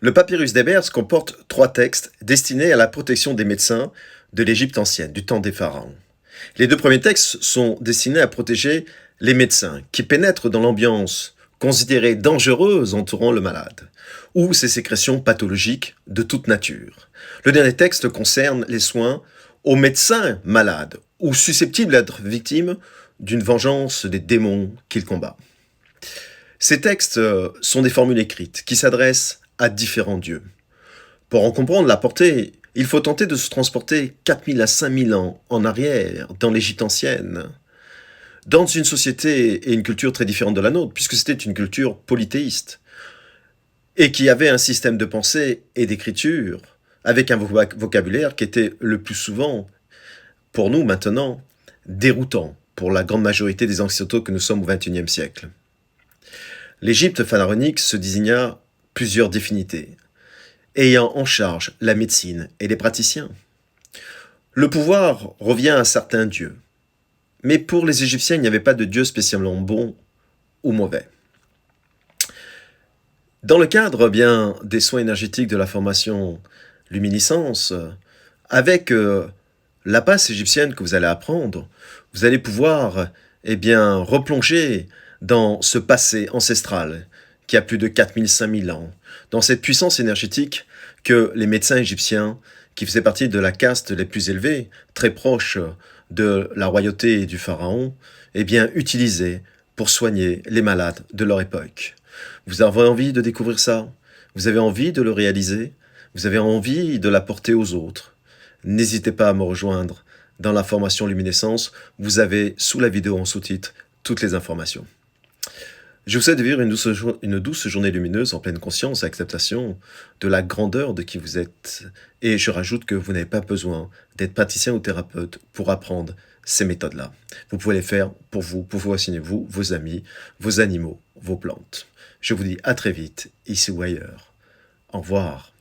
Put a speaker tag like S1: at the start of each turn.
S1: Le papyrus d'Ebers comporte 3 textes destinés à la protection des médecins de l'Égypte ancienne, du temps des pharaons. Les 2 premiers textes sont destinés à protéger les médecins qui pénètrent dans l'ambiance considérée dangereuse entourant le malade, ou ses sécrétions pathologiques de toute nature. Le dernier texte concerne les soins aux médecins malades ou susceptibles d'être victimes d'une vengeance des démons qu'il combat. Ces textes sont des formules écrites qui s'adressent à différents dieux. Pour en comprendre la portée, il faut tenter de se transporter 4000 à 5000 ans en arrière, dans l'Égypte ancienne, dans une société et une culture très différente de la nôtre, puisque c'était une culture polythéiste, et qui avait un système de pensée et d'écriture, avec un vocabulaire qui était le plus souvent, pour nous maintenant, déroutant pour la grande majorité des occidentaux que nous sommes au XXIe siècle. L'Égypte pharaonique se désigna plusieurs divinités, ayant en charge la médecine et les praticiens. Le pouvoir revient à certains dieux, mais pour les Égyptiens, il n'y avait pas de dieu spécialement bon ou mauvais. Dans le cadre des soins énergétiques de la formation luminescence, avec la passe égyptienne que vous allez apprendre, vous allez pouvoir replonger dans ce passé ancestral qui a plus de 4000-5000 ans, dans cette puissance énergétique que les médecins égyptiens, qui faisaient partie de la caste les plus élevées, très proche de la royauté du pharaon, utilisaient pour soigner les malades de leur époque. Vous avez envie de découvrir ça? Vous avez envie de le réaliser? Vous avez envie de l'apporter aux autres? N'hésitez pas à me rejoindre dans la formation luminescence. Vous avez sous la vidéo en sous-titre toutes les informations. Je vous souhaite de vivre une douce journée lumineuse en pleine conscience et acceptation de la grandeur de qui vous êtes. Et je rajoute que vous n'avez pas besoin d'être praticien ou thérapeute pour apprendre ces méthodes-là. Vous pouvez les faire pour vous assigner vous, vos amis, vos animaux, vos plantes. Je vous dis à très vite, ici ou ailleurs. Au revoir.